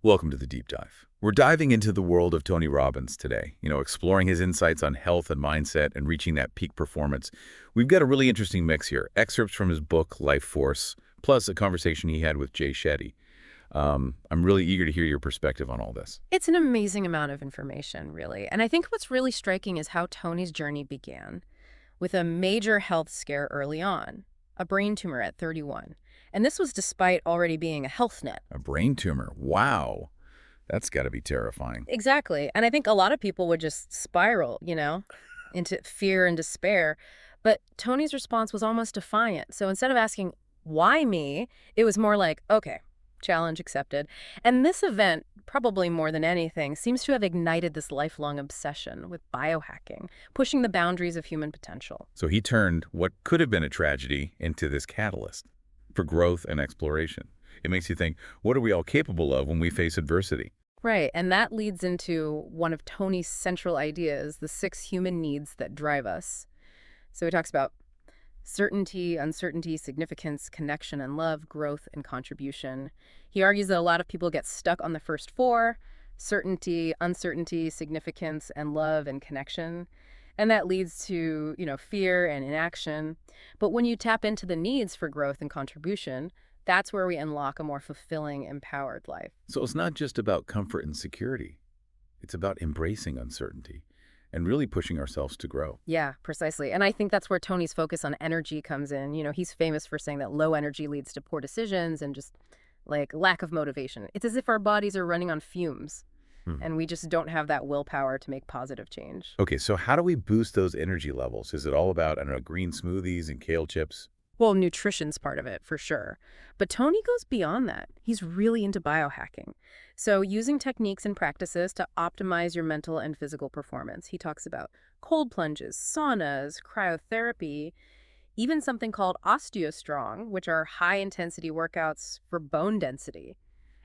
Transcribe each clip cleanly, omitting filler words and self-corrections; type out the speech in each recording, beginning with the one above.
Welcome to the Deep Dive. We're diving into the world of Tony Robbins today, exploring his insights on health and mindset and reaching that peak performance. We've got a really interesting mix here, excerpts from his book, Life Force, plus a conversation he had with Jay Shetty. I'm really eager to hear your perspective on all this. It's an amazing amount of information, really. And I think what's really striking is how Tony's journey began with a major health scare early on, a brain tumor at 31. And this was despite already being a health net. A brain tumor. Wow. That's got to be terrifying. Exactly. And I think a lot of people would just spiral, into fear and despair. But Tony's response was almost defiant. So instead of asking, why me? It was more like, okay, challenge accepted. And this event, probably more than anything, seems to have ignited this lifelong obsession with biohacking, pushing the boundaries of human potential. So he turned what could have been a tragedy into this catalyst for growth and exploration. It makes you think, what are we all capable of when we face adversity? Right, and that leads into one of Tony's central ideas, the 6 human needs that drive us. So he talks about certainty, uncertainty, significance, connection and love, growth and contribution. He argues that a lot of people get stuck on the first 4, certainty, uncertainty, significance, and love and connection. And that leads to, fear and inaction. But when you tap into the needs for growth and contribution, that's where we unlock a more fulfilling, empowered life. So it's not just about comfort and security. It's about embracing uncertainty and really pushing ourselves to grow. Yeah, precisely. And I think that's where Tony's focus on energy comes in. He's famous for saying that low energy leads to poor decisions and just lack of motivation. It's as if our bodies are running on fumes and we just don't have that willpower to make positive change. Okay, so how do we boost those energy levels? Is it all about, green smoothies and kale chips? Well, nutrition's part of it, for sure. But Tony goes beyond that. He's really into biohacking. So using techniques and practices to optimize your mental and physical performance. He talks about cold plunges, saunas, cryotherapy, even something called osteostrong, which are high-intensity workouts for bone density.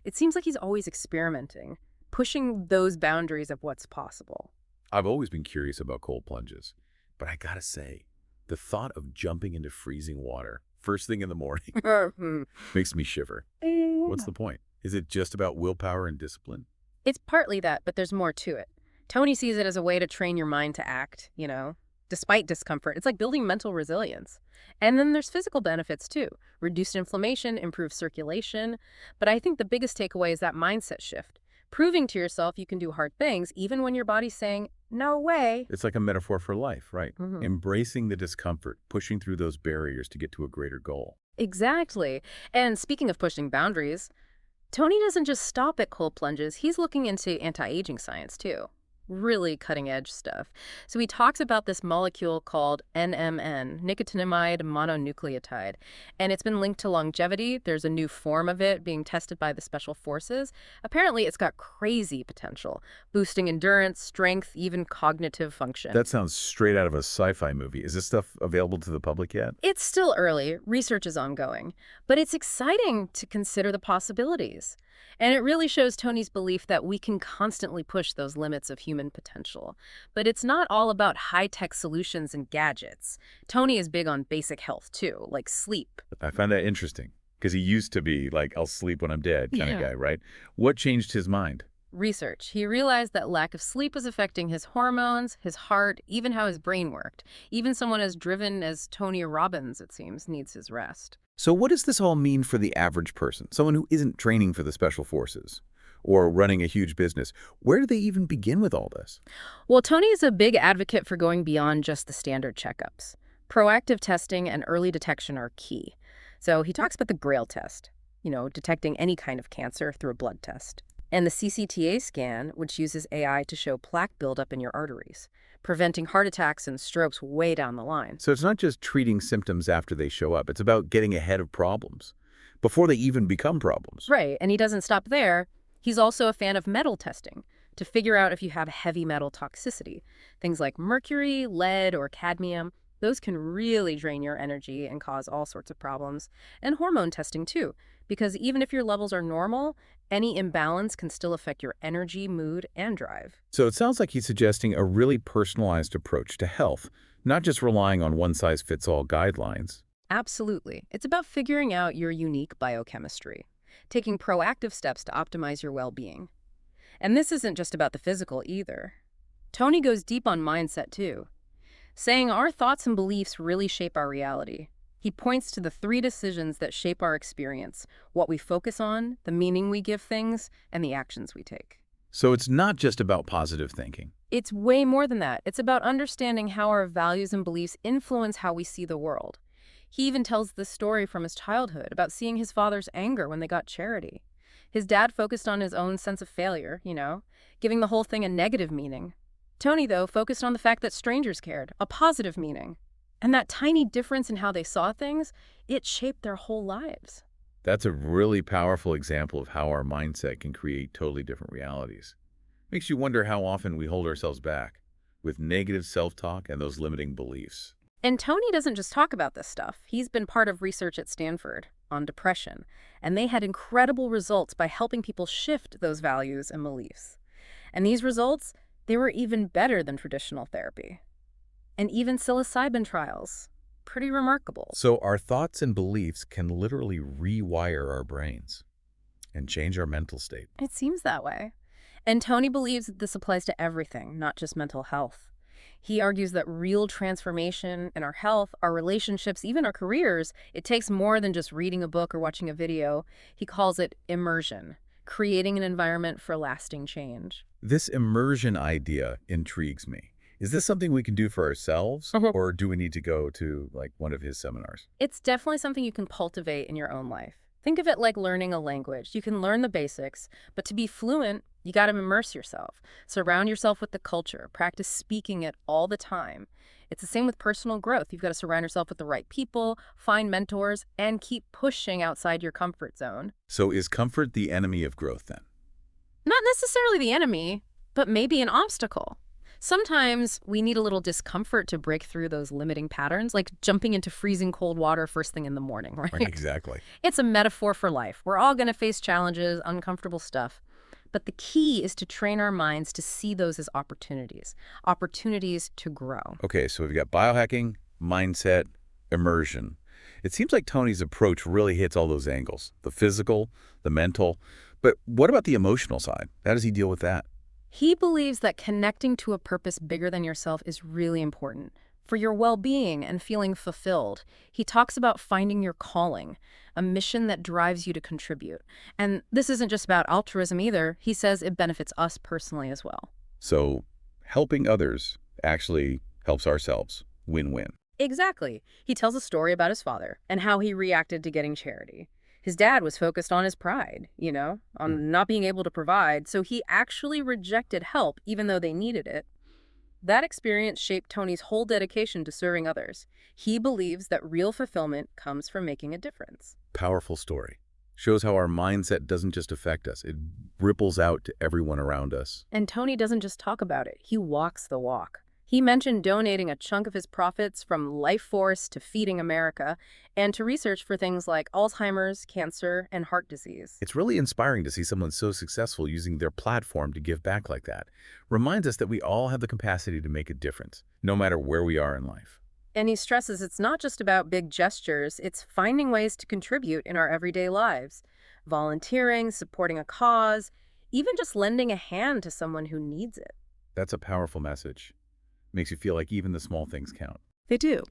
It seems like he's always experimenting, pushing those boundaries of what's possible. I've always been curious about cold plunges, but I gotta say, the thought of jumping into freezing water first thing in the morning makes me shiver. What's the point? Is it just about willpower and discipline? It's partly that, but there's more to it. Tony sees it as a way to train your mind to act, despite discomfort. It's like building mental resilience. And then there's physical benefits too. Reduced inflammation, improved circulation. But I think the biggest takeaway is that mindset shift. Proving to yourself you can do hard things even when your body's saying, no way. It's like a metaphor for life, right? Embracing the discomfort, pushing through those barriers to get to a greater goal. Exactly. And speaking of pushing boundaries, Tony doesn't just stop at cold plunges. He's looking into anti-aging science too. Really cutting-edge stuff. So he talks about this molecule called NMN, nicotinamide mononucleotide, and it's been linked to longevity. There's a new form of it being tested by the Special Forces. Apparently, it's got crazy potential, boosting endurance, strength, even cognitive function. That sounds straight out of a sci-fi movie. Is this stuff available to the public yet? It's still early. Research is ongoing. But it's exciting to consider the possibilities. And it really shows Tony's belief that we can constantly push those limits of human potential. But it's not all about high-tech solutions and gadgets. Tony is big on basic health, too, like sleep. I find that interesting because he used to be like, I'll sleep when I'm dead kind of guy, right? What changed his mind? Research. He realized that lack of sleep was affecting his hormones, his heart, even how his brain worked. Even someone as driven as Tony Robbins, it seems, needs his rest. So what does this all mean for the average person, someone who isn't training for the Special Forces or running a huge business? Where do they even begin with all this? Well, Tony is a big advocate for going beyond just the standard checkups. Proactive testing and early detection are key. So he talks about the GRAIL test, detecting any kind of cancer through a blood test. And the CCTA scan, which uses AI to show plaque buildup in your arteries, preventing heart attacks and strokes way down the line. So it's not just treating symptoms after they show up. It's about getting ahead of problems before they even become problems. Right, and he doesn't stop there. He's also a fan of metal testing to figure out if you have heavy metal toxicity. Things like mercury, lead, or cadmium. Those can really drain your energy and cause all sorts of problems. And hormone testing too, because even if your levels are normal, any imbalance can still affect your energy, mood, and drive. So it sounds like he's suggesting a really personalized approach to health, not just relying on one-size-fits-all guidelines. Absolutely. It's about figuring out your unique biochemistry. taking proactive steps to optimize your well-being. And this isn't just about the physical either. Tony goes deep on mindset too, saying our thoughts and beliefs really shape our reality. He points to the 3 decisions that shape our experience: what we focus on, the meaning we give things, and the actions we take. So it's not just about positive thinking. It's way more than that. It's about understanding how our values and beliefs influence how we see the world. He even tells this story from his childhood about seeing his father's anger when they got charity. His dad focused on his own sense of failure, giving the whole thing a negative meaning. Tony, though, focused on the fact that strangers cared, a positive meaning. And that tiny difference in how they saw things, it shaped their whole lives. That's a really powerful example of how our mindset can create totally different realities. Makes you wonder how often we hold ourselves back with negative self-talk and those limiting beliefs. And Tony doesn't just talk about this stuff. He's been part of research at Stanford on depression, and they had incredible results by helping people shift those values and beliefs. And these results, they were even better than traditional therapy. And even psilocybin trials. Pretty remarkable. So our thoughts and beliefs can literally rewire our brains and change our mental state. It seems that way. And Tony believes that this applies to everything, not just mental health. He argues that real transformation in our health, our relationships, even our careers, it takes more than just reading a book or watching a video. He calls it immersion, creating an environment for lasting change. This immersion idea intrigues me. Is this something we can do for ourselves, or do we need to go to one of his seminars? It's definitely something you can cultivate in your own life. Think of it like learning a language. You can learn the basics, but to be fluent, you got to immerse yourself. Surround yourself with the culture. Practice speaking it all the time. It's the same with personal growth. You've got to surround yourself with the right people, find mentors, and keep pushing outside your comfort zone. So is comfort the enemy of growth then? Not necessarily the enemy, but maybe an obstacle. Sometimes we need a little discomfort to break through those limiting patterns, like jumping into freezing cold water first thing in the morning, right? Exactly. It's a metaphor for life. We're all going to face challenges, uncomfortable stuff. But the key is to train our minds to see those as opportunities to grow. Okay, so we've got biohacking, mindset, immersion. It seems like Tony's approach really hits all those angles, the physical, the mental. But what about the emotional side? How does he deal with that? He believes that connecting to a purpose bigger than yourself is really important for your well-being and feeling fulfilled. He talks about finding your calling, a mission that drives you to contribute. And this isn't just about altruism either. He says it benefits us personally as well. So helping others actually helps ourselves. Win-win. Exactly. He tells a story about his father and how he reacted to getting charity. His dad was focused on his pride, on not being able to provide, so he actually rejected help even though they needed it. That experience shaped Tony's whole dedication to serving others. He believes that real fulfillment comes from making a difference. Powerful story. Shows how our mindset doesn't just affect us, it ripples out to everyone around us. And Tony doesn't just talk about it, he walks the walk. He mentioned donating a chunk of his profits from Life Force to Feeding America and to research for things like Alzheimer's, cancer, and heart disease. It's really inspiring to see someone so successful using their platform to give back like that. Reminds us that we all have the capacity to make a difference, no matter where we are in life. And he stresses it's not just about big gestures, it's finding ways to contribute in our everyday lives. Volunteering, supporting a cause, even just lending a hand to someone who needs it. That's a powerful message. Makes you feel like even the small things count. They do.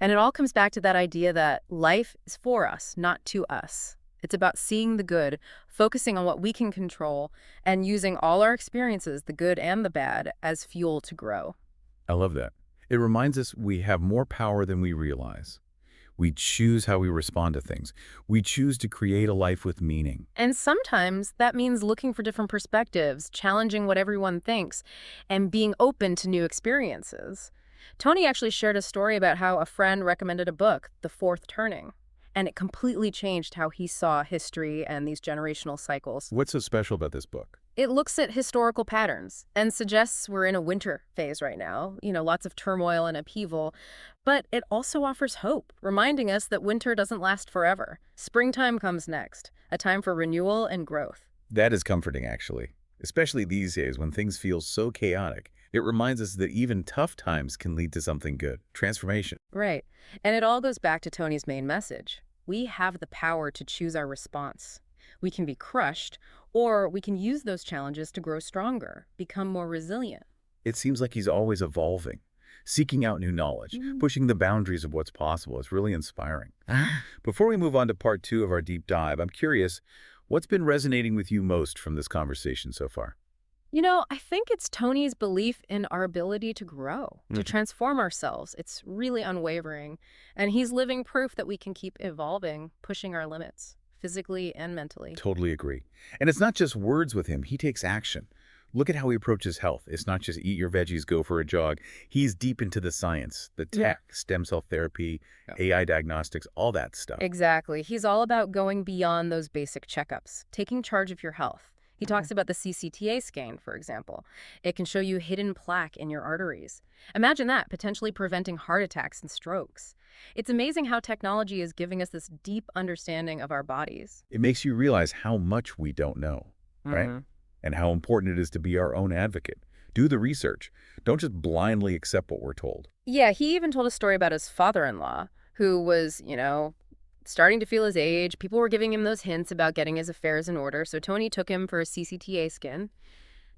And it all comes back to that idea that life is for us, not to us. It's about seeing the good, focusing on what we can control, and using all our experiences, the good and the bad, as fuel to grow. I love that. It reminds us we have more power than we realize. We choose how we respond to things. We choose to create a life with meaning. And sometimes that means looking for different perspectives, challenging what everyone thinks, and being open to new experiences. Tony actually shared a story about how a friend recommended a book, The Fourth Turning, and it completely changed how he saw history and these generational cycles. What's so special about this book? It looks at historical patterns and suggests we're in a winter phase right now, lots of turmoil and upheaval, but it also offers hope, reminding us that winter doesn't last forever. Springtime comes next, a time for renewal and growth. That is comforting, actually, especially these days when things feel so chaotic. It reminds us that even tough times can lead to something good, transformation. Right. And it all goes back to Tony's main message. We have the power to choose our response. We can be crushed, or we can use those challenges to grow stronger, become more resilient. It seems like he's always evolving, seeking out new knowledge, pushing the boundaries of what's possible. It's really inspiring. Before we move on to part 2 of our deep dive, I'm curious, what's been resonating with you most from this conversation so far? I think it's Tony's belief in our ability to grow, to transform ourselves. It's really unwavering. And he's living proof that we can keep evolving, pushing our limits, physically and mentally. Totally agree. And it's not just words with him. He takes action. Look at how he approaches health. It's not just eat your veggies, go for a jog. He's deep into the science, the tech, stem cell therapy, AI diagnostics, all that stuff. Exactly. He's all about going beyond those basic checkups, taking charge of your health. He talks about the CCTA scan, for example. It can show you hidden plaque in your arteries. Imagine that, potentially preventing heart attacks and strokes. It's amazing how technology is giving us this deep understanding of our bodies. It makes you realize how much we don't know, right? And how important it is to be our own advocate. Do the research. Don't just blindly accept what we're told. Yeah, he even told a story about his father-in-law, who was, starting to feel his age. People were giving him those hints about getting his affairs in order, so Tony took him for a CCTA scan.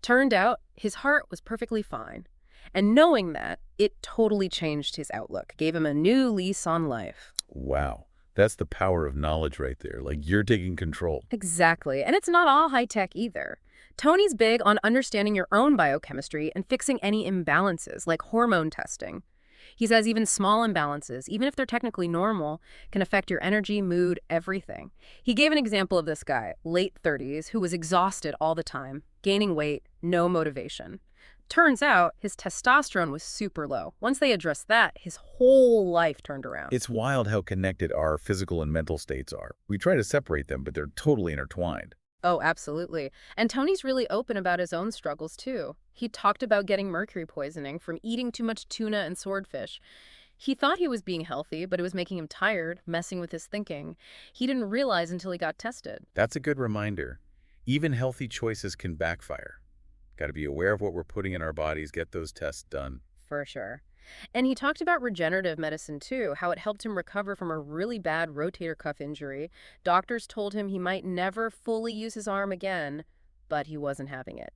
Turned out his heart was perfectly fine. And knowing that, it totally changed his outlook, gave him a new lease on life. Wow. That's the power of knowledge right there. Like, you're taking control. Exactly. And it's not all high-tech either. Tony's big on understanding your own biochemistry and fixing any imbalances, like hormone testing. He says even small imbalances, even if they're technically normal, can affect your energy, mood, everything. He gave an example of this guy, late 30s, who was exhausted all the time, gaining weight, no motivation. Turns out his testosterone was super low. Once they addressed that, his whole life turned around. It's wild how connected our physical and mental states are. We try to separate them, but they're totally intertwined. Oh, absolutely. And Tony's really open about his own struggles, too. He talked about getting mercury poisoning from eating too much tuna and swordfish. He thought he was being healthy, but it was making him tired, messing with his thinking. He didn't realize until he got tested. That's a good reminder. Even healthy choices can backfire. Got to be aware of what we're putting in our bodies, get those tests done. For sure. And he talked about regenerative medicine, too, how it helped him recover from a really bad rotator cuff injury. Doctors told him he might never fully use his arm again, but he wasn't having it.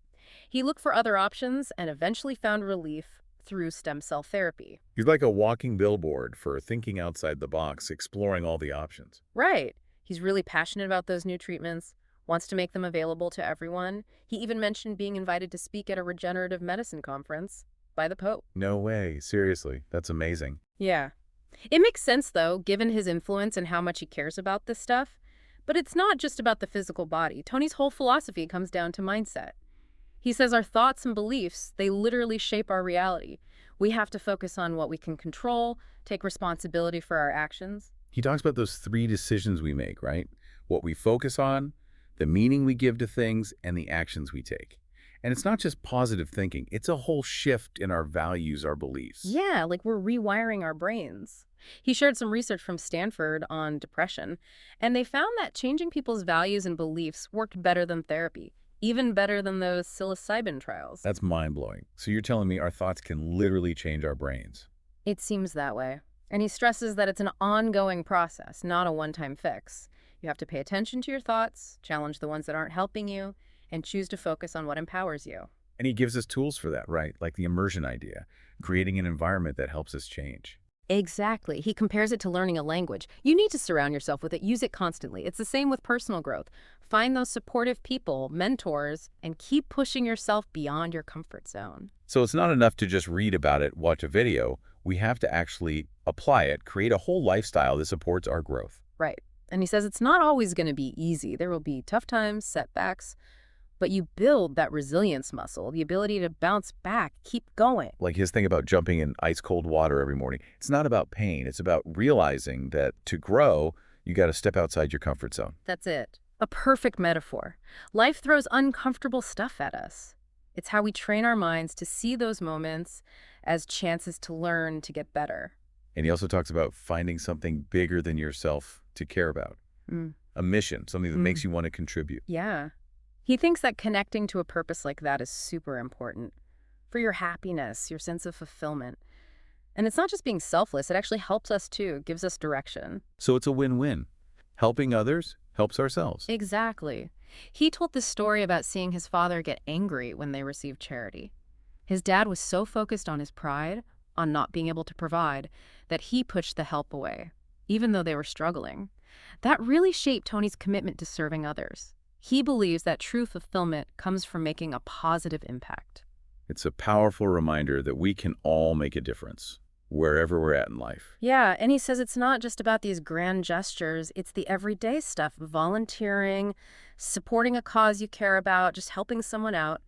He looked for other options and eventually found relief through stem cell therapy. He's like a walking billboard for thinking outside the box, exploring all the options. Right. He's really passionate about those new treatments, wants to make them available to everyone. He even mentioned being invited to speak at a regenerative medicine conference by the Pope. No way. Seriously. That's amazing. Yeah. It makes sense, though, given his influence and how much he cares about this stuff. But it's not just about the physical body. Tony's whole philosophy comes down to mindset. He says our thoughts and beliefs, they literally shape our reality. We have to focus on what we can control, take responsibility for our actions. He talks about those 3 decisions we make, right? What we focus on, the meaning we give to things, and the actions we take. And it's not just positive thinking. It's a whole shift in our values, our beliefs. Yeah, like we're rewiring our brains. He shared some research from Stanford on depression, and they found that changing people's values and beliefs worked better than therapy, even better than those psilocybin trials. That's mind-blowing. So you're telling me our thoughts can literally change our brains? It seems that way. And he stresses that it's an ongoing process, not a one-time fix. You have to pay attention to your thoughts, challenge the ones that aren't helping you, and choose to focus on what empowers you. And he gives us tools for that, right? Like the immersion idea, creating an environment that helps us change. Exactly. He compares it to learning a language. You need to surround yourself with it. Use it constantly. It's the same with personal growth. Find those supportive people, mentors, and keep pushing yourself beyond your comfort zone. So it's not enough to just read about it, watch a video. We have to actually apply it, create a whole lifestyle that supports our growth. Right. And he says it's not always going to be easy. There will be tough times, setbacks, but you build that resilience muscle, the ability to bounce back, keep going. Like his thing about jumping in ice cold water every morning. It's not about pain. It's about realizing that to grow, you got to step outside your comfort zone. That's it. A perfect metaphor. Life throws uncomfortable stuff at us. It's how we train our minds to see those moments as chances to learn, to get better. And he also talks about finding something bigger than yourself to care about. A mission, something that makes you want to contribute. Yeah. He thinks that connecting to a purpose like that is super important for your happiness, your sense of fulfillment. And it's not just being selfless, it actually helps us too, gives us direction. So it's a win-win. Helping others, helps ourselves. Exactly. He told this story about seeing his father get angry when they received charity. His dad was so focused on his pride, on not being able to provide, that he pushed the help away, even though they were struggling. That really shaped Tony's commitment to serving others. He believes that true fulfillment comes from making a positive impact. It's a powerful reminder that we can all make a difference, wherever we're at in life. Yeah, and he says it's not just about these grand gestures, it's the everyday stuff, volunteering, supporting a cause you care about, just helping someone out.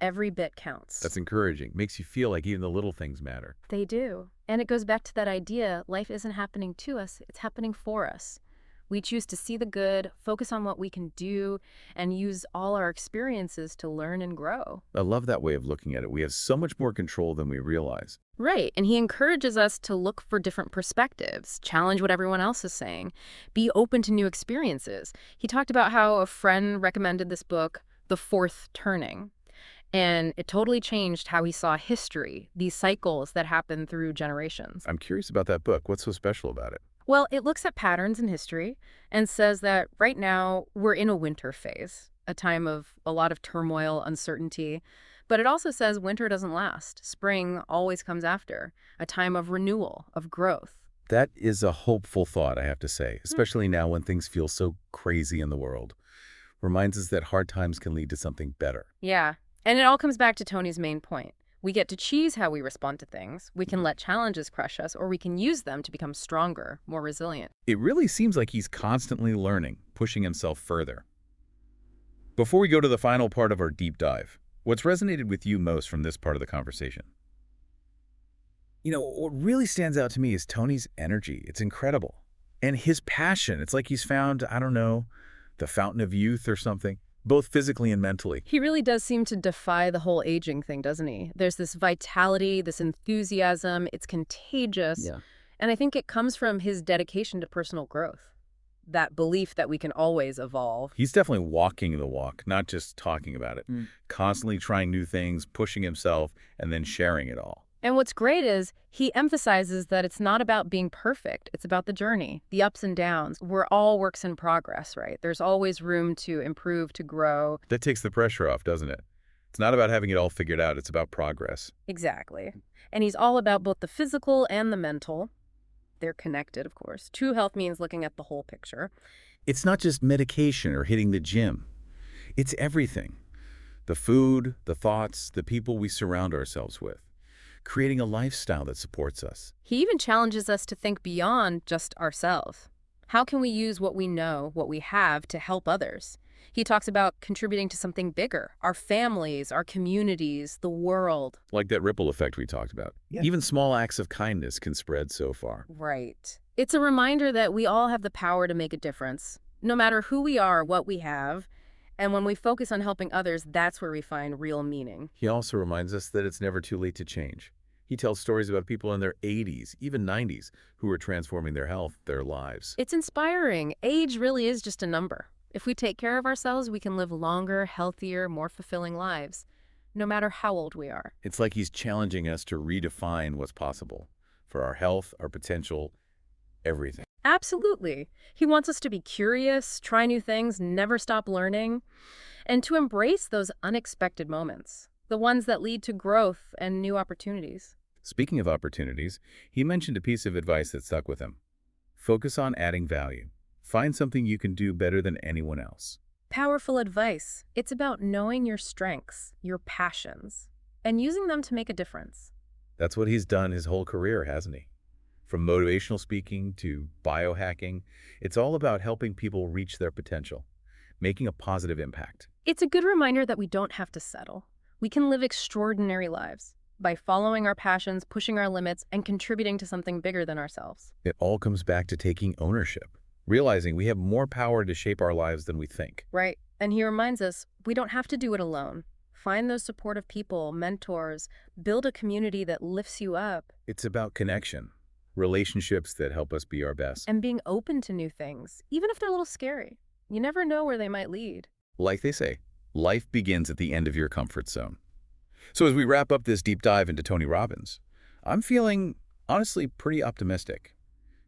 Every bit counts. That's encouraging. Makes you feel like even the little things matter. They do. And it goes back to that idea, life isn't happening to us, it's happening for us. We choose to see the good, focus on what we can do, and use all our experiences to learn and grow. I love that way of looking at it. We have so much more control than we realize. Right, and he encourages us to look for different perspectives, challenge what everyone else is saying, be open to new experiences. He talked about how a friend recommended this book, The Fourth Turning, and it totally changed how he saw history, these cycles that happen through generations. I'm curious about that book. What's so special about it? Well, it looks at patterns in history and says that right now we're in a winter phase, a time of a lot of turmoil, uncertainty. But it also says winter doesn't last. Spring always comes after, a time of renewal, of growth. That is a hopeful thought, I have to say, especially now when things feel so crazy in the world. Reminds us that hard times can lead to something better. Yeah, and it all comes back to Tony's main point. We get to choose how we respond to things. We can let challenges crush us, or we can use them to become stronger, more resilient. It really seems like he's constantly learning, pushing himself further. Before we go to the final part of our deep dive, what's resonated with you most from this part of the conversation? You know, what really stands out to me is Tony's energy. It's incredible. And his passion. It's like he's found, I don't know, the fountain of youth or something, both physically and mentally. He really does seem to defy the whole aging thing, doesn't he? There's this vitality, this enthusiasm. It's contagious. Yeah. And I think it comes from his dedication to personal growth, that belief that we can always evolve. He's definitely walking the walk, not just talking about it. Constantly trying new things, pushing himself, and then sharing it all. And what's great is he emphasizes that it's not about being perfect. It's about the journey, the ups and downs. We're all works in progress, right? There's always room to improve, to grow. That takes the pressure off, doesn't it? It's not about having it all figured out. It's about progress. Exactly. And he's all about both the physical and the mental. They're connected, of course. True health means looking at the whole picture. It's not just medication or hitting the gym. It's everything. The food, the thoughts, the people we surround ourselves with. Creating a lifestyle that supports us. He even challenges us to think beyond just ourselves. How can we use what we know, what we have, to help others? He talks about contributing to something bigger, our families, our communities, the world. Like that ripple effect we talked about. Yeah. Even small acts of kindness can spread so far. Right. It's a reminder that we all have the power to make a difference, no matter who we are, what we have. And when we focus on helping others, that's where we find real meaning. He also reminds us that it's never too late to change. He tells stories about people in their 80s, even 90s, who are transforming their health, their lives. It's inspiring. Age really is just a number. If we take care of ourselves, we can live longer, healthier, more fulfilling lives, no matter how old we are. It's like he's challenging us to redefine what's possible for our health, our potential, everything. Absolutely. He wants us to be curious, try new things, never stop learning, and to embrace those unexpected moments, the ones that lead to growth and new opportunities. Speaking of opportunities, he mentioned a piece of advice that stuck with him. Focus on adding value. Find something you can do better than anyone else. Powerful advice. It's about knowing your strengths, your passions, and using them to make a difference. That's what he's done his whole career, hasn't he? From motivational speaking to biohacking, it's all about helping people reach their potential, making a positive impact. It's a good reminder that we don't have to settle. We can live extraordinary lives by following our passions, pushing our limits, and contributing to something bigger than ourselves. It all comes back to taking ownership, realizing we have more power to shape our lives than we think. Right. And he reminds us we don't have to do it alone. Find those supportive people, mentors, build a community that lifts you up. It's about connection, relationships that help us be our best. And being open to new things, even if they're a little scary. You never know where they might lead. Like they say, life begins at the end of your comfort zone. So as we wrap up this deep dive into Tony Robbins, I'm feeling, honestly, pretty optimistic.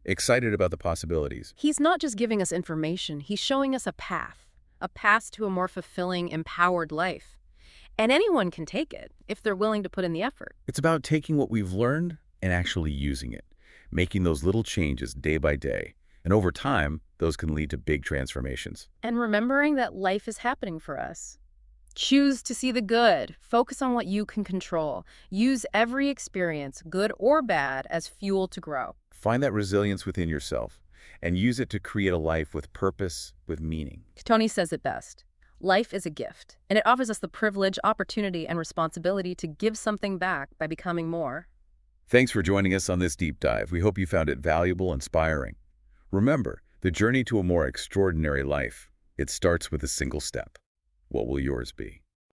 excited about the possibilities. He's not just giving us information, he's showing us a path to a more fulfilling, empowered life. And anyone can take it if they're willing to put in the effort. It's about taking what we've learned and actually using it, making those little changes day by day. And over time, those can lead to big transformations. And remembering that life is happening for us. Choose to see the good. Focus on what you can control. Use every experience, good or bad, as fuel to grow. Find that resilience within yourself and use it to create a life with purpose, with meaning. Tony says it best. Life is a gift, and it offers us the privilege, opportunity, and responsibility to give something back by becoming more. Thanks for joining us on this deep dive. We hope you found it valuable, inspiring. Remember, the journey to a more extraordinary life, it starts with a single step. What will yours be?